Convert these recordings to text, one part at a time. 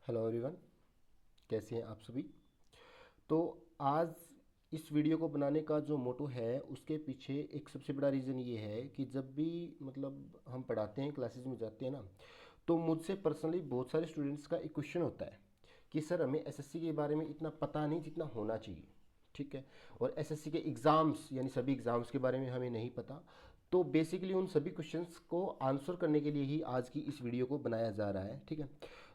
Hello everyone, कैसे हैं आप सभी। तो आज इस वीडियो को बनाने का जो मोटो है उसके पीछे एक सबसे बड़ा रीज़न ये है कि जब भी मतलब हम पढ़ाते हैं, क्लासेस में जाते हैं ना, तो मुझसे पर्सनली बहुत सारे स्टूडेंट्स का एक क्वेश्चन होता है कि सर हमें एसएससी के बारे में इतना पता नहीं जितना होना चाहिए। ठीक है। और एसएससी के एग्ज़ाम्स यानी सभी एग्ज़ाम्स के बारे में हमें नहीं पता। तो बेसिकली उन सभी क्वेश्चंस को आंसर करने के लिए ही आज की इस वीडियो को बनाया जा रहा है। ठीक है।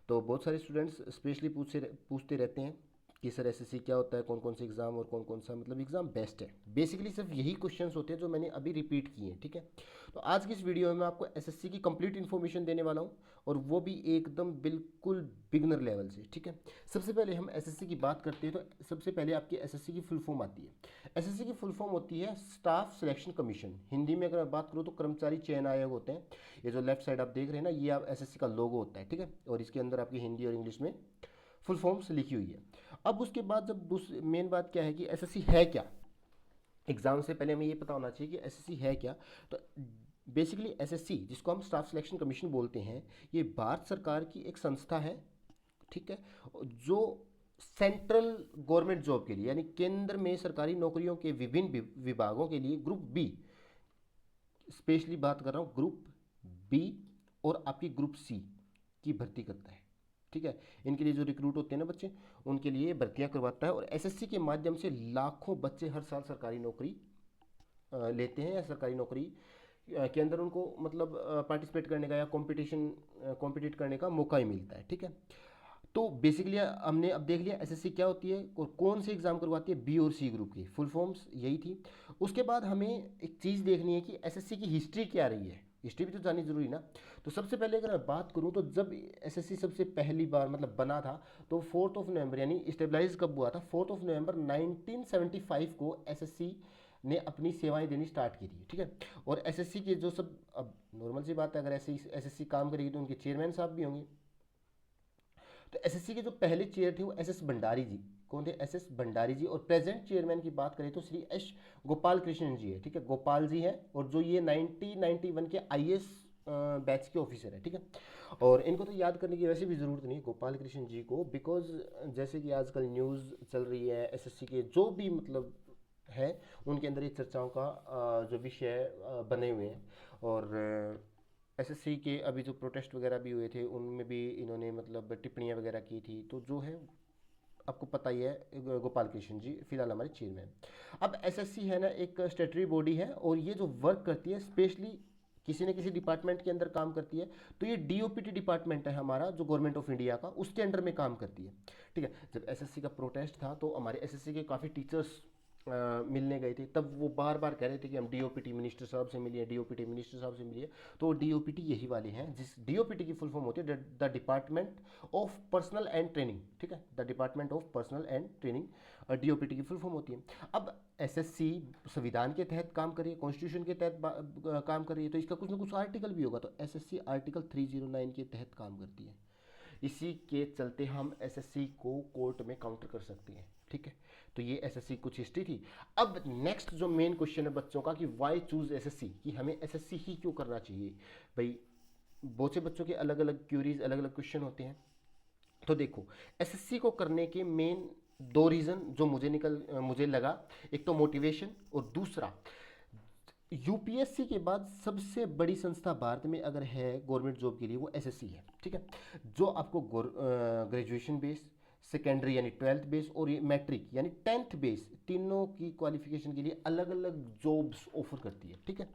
तो बहुत सारे स्टूडेंट्स स्पेशली पूछते रहते हैं कि सर एसएससी क्या होता है, कौन कौन से एग्ज़ाम और कौन कौन सा मतलब एग्ज़ाम बेस्ट है। बेसिकली सिर्फ यही क्वेश्चंस होते हैं जो मैंने अभी रिपीट किए हैं। ठीक है। तो आज की इस वीडियो में मैं आपको एसएससी की कंप्लीट इन्फॉर्मेशन देने वाला हूँ, और वो भी एकदम बिल्कुल बिगनर लेवल से। ठीक है। सबसे पहले हम एसएससी की बात करते हैं तो सबसे पहले आपकी एसएससी की फुल फॉर्म आती है। एसएससी की फुल फॉर्म होती है स्टाफ सिलेक्शन कमीशन। हिंदी में अगर मैं बात करूँ तो कर्मचारी चयन आयोग होते हैं। ये जो लेफ्ट साइड आप देख रहे हैं ना, ये आप एसएससी का लोगो होता है। ठीक है। और इसके अंदर आपकी हिंदी और इंग्लिश में फुल फॉर्म्स लिखी हुई है। अब उसके बाद जब उस मेन बात क्या है कि एसएससी है क्या। एग्जाम से पहले हमें ये पता होना चाहिए कि एसएससी है क्या। तो बेसिकली एसएससी, जिसको हम स्टाफ सिलेक्शन कमीशन बोलते हैं, ये भारत सरकार की एक संस्था है। ठीक है। जो सेंट्रल गवर्नमेंट जॉब के लिए यानी केंद्र में सरकारी नौकरियों के विभिन्न विभागों के लिए ग्रुप बी, स्पेशली बात कर रहा हूँ ग्रुप बी और आपकी ग्रुप सी की भर्ती करता है। ठीक है। इनके लिए जो रिक्रूट होते हैं ना बच्चे, उनके लिए भर्तियां करवाता है, और एसएससी के माध्यम से लाखों बच्चे हर साल सरकारी नौकरी लेते हैं, या सरकारी नौकरी के अंदर उनको मतलब पार्टिसिपेट करने का या कंपटीशन कॉम्पिटिट करने का मौका ही मिलता है। ठीक है। तो बेसिकली हमने अब देख लिया एसएससी क्या होती है और कौन से एग्जाम करवाती है। बी और सी ग्रुप की फुल फॉर्म्स यही थी। उसके बाद हमें एक चीज़ देखनी है कि एसएससी की हिस्ट्री क्या रही है। हिस्ट्री भी तो जाननी जरूरी ना। तो सबसे पहले अगर मैं बात करूं तो जब एसएससी सबसे पहली बार मतलब बना था, तो 4 नवंबर यानी स्टेबलाइज कब हुआ था, 4 नवंबर 1975 को एसएससी ने अपनी सेवाएं देनी स्टार्ट की थी। ठीक है। और एसएससी के जो सब, अब नॉर्मल सी बात है, अगर ऐसे एसएससी काम करेगी तो उनके चेयरमैन साहब भी होंगे। तो एसएससी के जो पहले चेयर थे वो एस एस भंडारी जी। कौन थे? एस एस भंडारी जी। और प्रेजेंट चेयरमैन की बात करें तो श्री एस गोपाल कृष्णन जी है। ठीक है। गोपाल जी हैं, और जो ये 1991 के आईएएस बैच के ऑफिसर है। ठीक है। और इनको तो याद करने की वैसे भी ज़रूरत नहीं है गोपाल कृष्ण जी को, बिकॉज जैसे कि आजकल न्यूज़ चल रही है एसएससी के जो भी मतलब है, उनके अंदर ये चर्चाओं का जो विषय बने हुए हैं। और एसएससी के अभी जो प्रोटेस्ट वगैरह भी हुए थे उनमें भी इन्होंने मतलब टिप्पणियां वगैरह की थी। तो जो है आपको पता ही है, गोपाल कृष्ण जी फिलहाल हमारे चेयरमैन। अब एसएससी है ना, एक स्टेटरी बॉडी है, और ये जो वर्क करती है स्पेशली किसी न किसी डिपार्टमेंट के अंदर काम करती है। तो ये डीओपीटी डिपार्टमेंट है हमारा जो गवर्नमेंट ऑफ इंडिया का, उसके अंडर में काम करती है। ठीक है। जब एसएससी का प्रोटेस्ट था तो हमारे एसएससी के काफ़ी टीचर्स मिलने गए थे, तब वो बार बार कह रहे थे कि हम डीओपीटी मिनिस्टर साहब से मिलिए, डीओपीटी मिनिस्टर साहब से मिलिए। तो डीओपीटी यही वाले हैं, जिस डीओपीटी की फुल फॉर्म होती है the department of personal and training. ठीक है। The department of personal and training DOPT की फुल फॉर्म होती है। अब एसएससी संविधान के तहत काम कर रही है, कॉन्स्टिट्यूशन के तहत काम कर रही है, तो इसका कुछ ना कुछ आर्टिकल भी होगा। तो एसएससी आर्टिकल 309 के तहत काम करती है। इसी के चलते हम एसएससी को कोर्ट में काउंटर कर सकते हैं। ठीक है। तो ये एसएससी कुछ हिस्ट्री थी। अब नेक्स्ट जो मेन क्वेश्चन है बच्चों का कि वाई चूज एसएससी, कि हमें एसएससी ही क्यों करना चाहिए भाई। बहुत से बच्चों के अलग अलग क्यूरीज, अलग अलग क्वेश्चन होते हैं। तो देखो, एसएससी को करने के मेन दो रीज़न जो मुझे लगा, एक तो मोटिवेशन, और दूसरा यूपीएससी के बाद सबसे बड़ी संस्था भारत में अगर है गवर्नमेंट जॉब के लिए वो एसएससी है। ठीक है। जो आपको ग्रेजुएशन बेस, सेकेंडरी यानी 12th बेस, और ये मैट्रिक यानी 10th बेस, तीनों की क्वालिफिकेशन के लिए अलग अलग जॉब्स ऑफर करती है। ठीक है।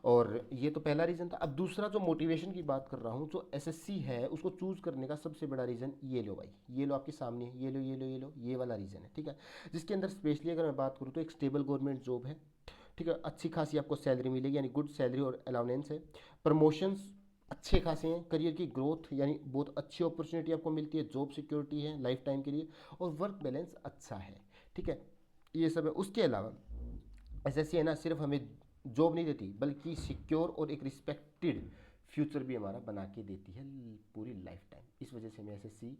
और ये तो पहला रीज़न था। अब दूसरा जो मोटिवेशन की बात कर रहा हूँ, जो एसएससी है उसको चूज़ करने का सबसे बड़ा रीज़न ये लो भाई, ये लो आपके सामने, ये लो ये लो ये लो, ये वाला रीज़न है। ठीक है। जिसके अंदर स्पेशली अगर मैं बात करूँ तो एक स्टेबल गवर्नमेंट जॉब है। ठीक है। अच्छी खासी आपको सैलरी मिलेगी यानी गुड सैलरी और अलाउंस है। प्रमोशंस अच्छे खासे हैं, करियर की ग्रोथ यानी बहुत अच्छी अपॉर्चुनिटी आपको मिलती है, जॉब सिक्योरिटी है लाइफ टाइम के लिए, और वर्क बैलेंस अच्छा है। ठीक है। ये सब है। उसके अलावा एसएससी है ना, सिर्फ हमें जॉब नहीं देती बल्कि सिक्योर और एक रिस्पेक्टेड फ्यूचर भी हमारा बना के देती है पूरी लाइफ टाइम। इस वजह से हमें एसएससी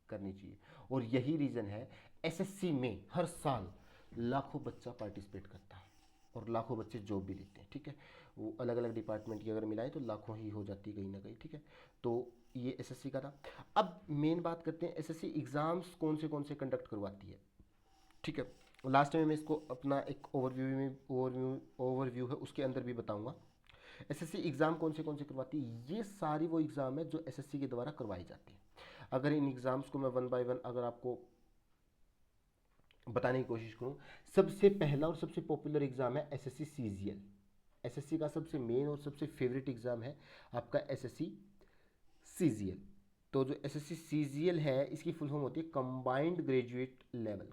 करनी चाहिए। और यही रीज़न है एसएससी में हर साल लाखों बच्चा पार्टिसिपेट करता है। और लाखों बच्चे जॉब भी लेते हैं, ठीक है। वो अलग अलग डिपार्टमेंट की अगर मिलाएं तो लाखों ही हो जाती है कहीं ना कहीं, ठीक है। तो ये एसएससी का था। अब मेन बात करते हैं एसएससी एग्ज़ाम्स कौन से कंडक्ट करवाती है, ठीक है। लास्ट में मैं इसको अपना एक ओवरव्यू है उसके अंदर भी बताऊंगा। एसएससी एग्ज़ाम कौन से करवाती है, ये सारी वो एग्ज़ाम है जो एसएससी के द्वारा करवाई जाती है। अगर इन एग्ज़ाम्स को मैं वन बाय वन अगर आपको बताने की कोशिश करूं, सबसे पहला और सबसे पॉपुलर एग्ज़ाम है एसएससी सीजीएल। एसएससी का सबसे मेन और सबसे फेवरेट एग्ज़ाम है आपका एसएससी सीजीएल। तो जो एसएससी सीजीएल है इसकी फुल फॉर्म होती है combined graduate level.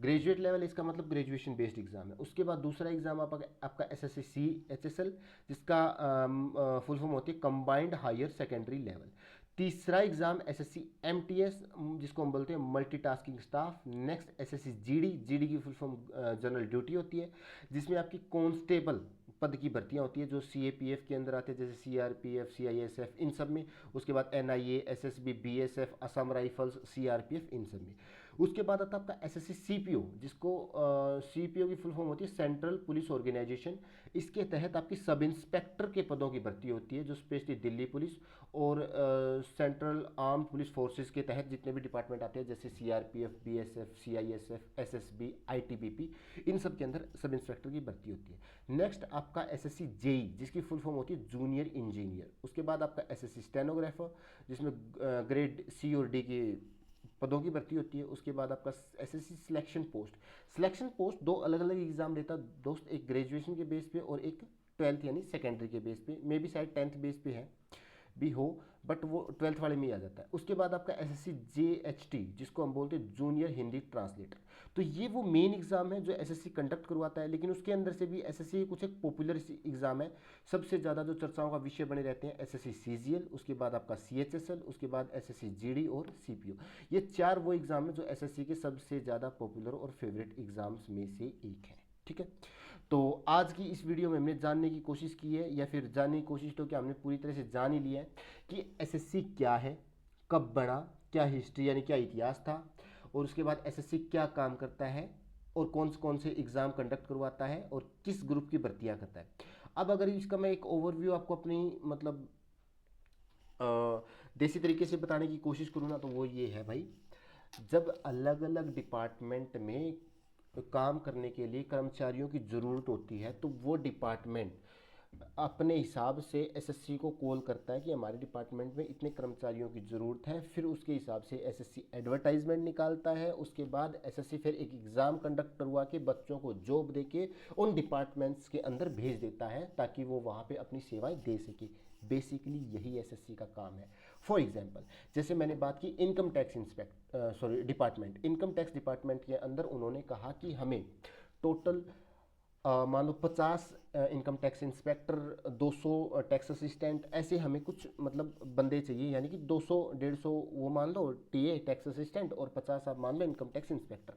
Graduate level इसका मतलब ग्रेजुएशन बेस्ड एग्जाम है। उसके बाद दूसरा एग्जाम आपका एसएससी सी एचएसएल, जिसका फुल फॉर्म होती है कंबाइंड हायर सेकेंडरी लेवल। तीसरा एग्जाम एसएससी एमटीएस, जिसको हम बोलते हैं multitasking staff. Next SSC GD, GD की फुल फॉर्म जनरल ड्यूटी होती है, जिसमें आपकी कांस्टेबल पद की भर्तियां होती है जो सीएपीएफ के अंदर आते हैं, जैसे सीआरपीएफ, सीआईएसएफ, इन सब में। उसके बाद NIA, SSB, BSF, Assam rifles, CRPF, इन सब में। उसके बाद आता है आपका एसएससी सीपीओ, जिसको सीपीओ की फुल फॉर्म होती है सेंट्रल पुलिस ऑर्गेनाइजेशन। इसके तहत आपकी सब इंस्पेक्टर के पदों की भर्ती होती है, जो स्पेशली दिल्ली पुलिस और सेंट्रल आर्म पुलिस फोर्सेस के तहत जितने भी डिपार्टमेंट आते हैं, जैसे CRPF, BSF, CISF, SSB, ITBP, इन सब के अंदर सब इंस्पेक्टर की भर्ती होती है। नेक्स्ट आपका एसएससी जेई, जिसकी फुल फॉर्म होती है जूनियर इंजीनियर। उसके बाद आपका एसएससी स्टेनोग्राफर, जिसमें ग्रेड सी और डी के पदों की भर्ती होती है। उसके बाद आपका SSC selection post. Selection post दो अलग अलग एग्जाम लेता है दोस्त, एक ग्रेजुएशन के बेस पे और एक ट्वेल्थ यानी सेकेंडरी के बेस पे। मे बी शायद टेंथ बेस पे है भी हो, बट वो ट्वेल्थ वाले में ही आ जाता है। उसके बाद आपका एसएससी जेएचटी, जिसको हम बोलते हैं जूनियर हिंदी ट्रांसलेटर। तो ये वो मेन एग्जाम है जो एसएससी कंडक्ट करवाता है, लेकिन उसके अंदर से भी एसएससी कुछ एक पॉपुलर एग्जाम है। सबसे ज़्यादा जो चर्चाओं का विषय बने रहते हैं एसएससी सीजीएल, उसके बाद आपका सीएचएसएल, उसके बाद एसएससी जीडी और सीपीओ। ये चार वो एग्जाम है जो एसएससी के सबसे ज़्यादा पॉपुलर और फेवरेट एग्जाम्स में से एक है, ठीक है। तो आज की इस वीडियो में हमने जानने की कोशिश की है, या फिर जानने की कोशिश तो क्या हमने पूरी तरह से जान ही लिया है कि एसएससी क्या है, कब बना, क्या हिस्ट्री यानी क्या इतिहास था, और उसके बाद एसएससी क्या काम करता है और कौन से एग्ज़ाम कंडक्ट करवाता है और किस ग्रुप की भर्तियां करता है। अब अगर इसका मैं एक ओवरव्यू आपको अपनी मतलब देसी तरीके से बताने की कोशिश करूँ ना, तो वो ये है भाई, जब अलग अलग डिपार्टमेंट में काम करने के लिए कर्मचारियों की ज़रूरत होती है, तो वो डिपार्टमेंट अपने हिसाब से एसएससी को कॉल करता है कि हमारे डिपार्टमेंट में इतने कर्मचारियों की ज़रूरत है। फिर उसके हिसाब से एसएससी एडवर्टाइजमेंट निकालता है। उसके बाद एसएससी फिर एक एग्ज़ाम कंडक्ट करवा के बच्चों को जॉब दे के उन डिपार्टमेंट्स के अंदर भेज देता है, ताकि वो वहाँ पे अपनी सेवाएं दे सके। बेसिकली यही एसएससी का काम है। फॉर एग्जांपल, जैसे मैंने बात की income tax department, income tax department के अंदर उन्होंने कहा कि हमें टोटल मान लो 50 income tax inspector, 200 tax assistant, ऐसे हमें कुछ मतलब बंदे चाहिए, यानी कि 200 150 वो मान लो टीए टैक्स असिस्टेंट और 50 आप मान लो इनकम टैक्स इंस्पेक्टर।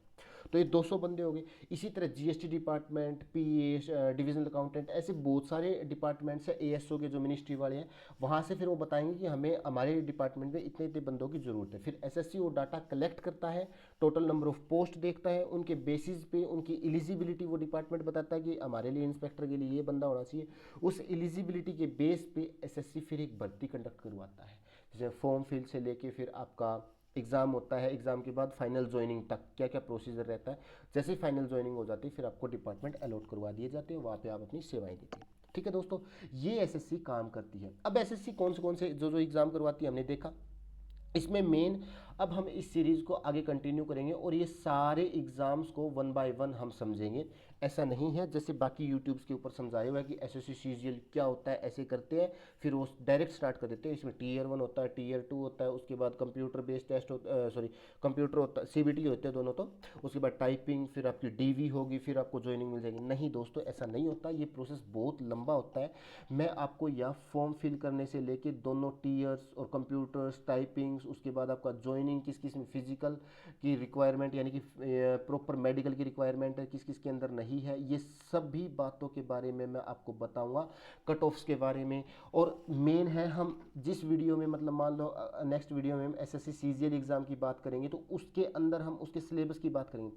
तो ये 200 बंदे हो गए। इसी तरह जीएसटी डिपार्टमेंट, पीए, डिविजनल अकाउंटेंट, ऐसे बहुत सारे डिपार्टमेंट्स हैं, एएसओ के जो मिनिस्ट्री वाले हैं, वहाँ से फिर वो बताएंगे कि हमें हमारे डिपार्टमेंट में इतने इतने बंदों की ज़रूरत है। फिर एसएससी वो डाटा कलेक्ट करता है, टोटल नंबर ऑफ पोस्ट देखता है, उनके बेसिस पे उनकी एलिजिबिलिटी वो डिपार्टमेंट बताता है कि हमारे लिए इंस्पेक्टर के लिए ये बंदा होना चाहिए। उस एलिजिबिलिटी के बेस पे एसएससी फिर एक भर्ती कंडक्ट करवाता है, जैसे फॉर्म फिल से लेके फिर आपका एग्ज़ाम होता है। एग्ज़ाम के बाद फाइनल ज्वाइनिंग तक क्या क्या प्रोसीजर रहता है। जैसे ही फाइनल ज्वाइनिंग हो जाती है फिर आपको डिपार्टमेंट अलॉट करवा दिए जाते हैं, वहाँ पे आप अपनी सेवाएं देते हैं, ठीक है दोस्तों। ये एसएससी काम करती है। अब एसएससी कौन से जो एग्ज़ाम करवाती है हमने देखा। इसमें मेन, अब हम इस सीरीज़ को आगे कंटिन्यू करेंगे और ये सारे एग्ज़ाम्स को वन बाय वन हम समझेंगे। ऐसा नहीं है जैसे बाकी यूट्यूब्स के ऊपर समझाया हुआ है कि एसएससी सीजीएल क्या होता है, ऐसे करते हैं फिर वो डायरेक्ट स्टार्ट कर देते हैं। इसमें टीयर 1 होता है, टीयर 2 होता है, उसके बाद कंप्यूटर बेस्ड टेस्ट होता, सॉरी कंप्यूटर होता है, सीबीटी होते हैं दोनों। तो उसके बाद टाइपिंग, फिर आपकी डीवी होगी, फिर आपको ज्वाइनिंग मिल जाएगी। नहीं दोस्तों, ऐसा नहीं होता। ये प्रोसेस बहुत लंबा होता है। मैं आपको यह फॉर्म फिल करने से लेके दोनों टीयर्स और कंप्यूटर्स, टाइपिंग्स, उसके बाद आपका ज्वाइनिंग किस किस में फिजिकल की रिक्वायरमेंट यानी कि प्रॉपर मेडिकल की रिक्वायरमेंट है, किस किस के अंदर नहीं है, ये सभी बातों के बारे में मैं आपको बताऊंगा। कट ऑफ्स के बारे में। और मेन है, हम जिस वीडियो में मतलब मान लो नेक्स्ट वीडियो में हम एसएससी सीजीएल एग्जाम की बात करेंगे, तो उसके अंदर हम उसके सिलेबस की बात करेंगे।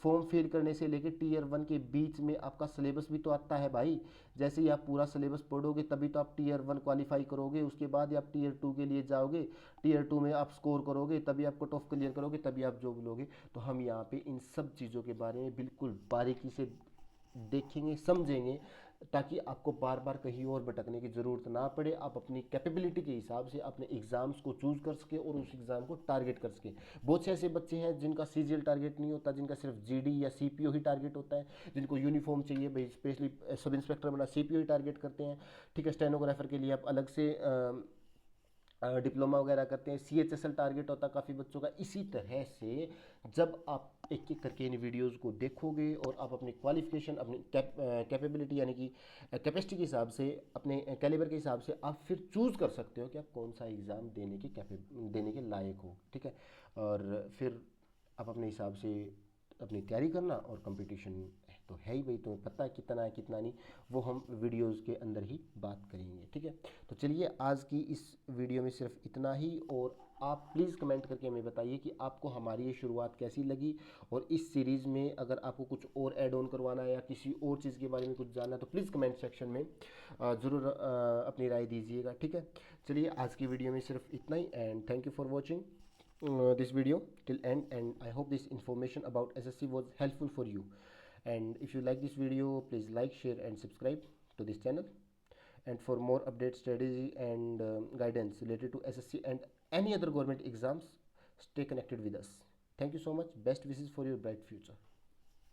फॉर्म फिल करने से लेकर टीयर 1 के बीच में आपका सिलेबस भी तो आता है भाई। जैसे ही आप पूरा सिलेबस पढ़ोगे तभी तो आप टीयर 1 क्वालिफाई करोगे, उसके बाद ही आप टीयर 2 के लिए जाओगे, टीयर 2 में आप स्कोर करोगे, तभी आप कट ऑफ क्लियर करोगे, तभी आप जॉब लोगे। तो हम यहाँ पे इन सब चीज़ों के बारे में बिल्कुल बारीकी से देखेंगे, समझेंगे, ताकि आपको बार बार कहीं और भटकने की ज़रूरत ना पड़े। आप अपनी कैपेबिलिटी के हिसाब से अपने एग्ज़ाम्स को चूज़ कर सके और उस एग्ज़ाम को टारगेट कर सके। बहुत से ऐसे बच्चे हैं जिनका सीजीएल टारगेट नहीं होता, जिनका सिर्फ जीडी या सीपीओ ही टारगेट होता है, जिनको यूनिफॉर्म चाहिए भाई, स्पेशली सब इंस्पेक्टर बना सीपीओ ही टारगेट करते हैं। ठीक है, स्टेनोग्राफर के लिए आप अलग से डिप्लोमा वगैरह करते हैं, सीएचएसएल टारगेट होता है काफ़ी बच्चों का। इसी तरह से जब आप एक एक करके इन वीडियोस को देखोगे और आप अपनी क्वालिफिकेशन, अपनी कैपेबिलिटी यानी कि कैपेसिटी के हिसाब से, अपने कैलिबर के हिसाब से आप फिर चूज़ कर सकते हो कि आप कौन सा एग्ज़ाम देने के लायक हो। ठीक है, और फिर आप अपने हिसाब से अपनी तैयारी करना, और कंपटीशन तो है ही भाई, तुम्हें पता है कितना है कितना नहीं, वो हम वीडियोस के अंदर ही बात करेंगे। ठीक है, तो चलिए आज की इस वीडियो में सिर्फ इतना ही, और आप प्लीज़ कमेंट करके हमें बताइए कि आपको हमारी ये शुरुआत कैसी लगी, और इस सीरीज़ में अगर आपको कुछ और ऐड ऑन करवाना है या किसी और चीज़ के बारे में कुछ जानना है तो प्लीज़ कमेंट सेक्शन में ज़रूर अपनी राय दीजिएगा। ठीक है, चलिए आज की वीडियो में सिर्फ इतना ही, and thank you for watching this video till end, and I hope this information about SSC was helpful for you. And if you like this video, please like, share and subscribe to this channel. And for more update, strategy and guidance related to SSC and any other government exams, stay connected with us. Thank you so much. Best wishes for your bright future.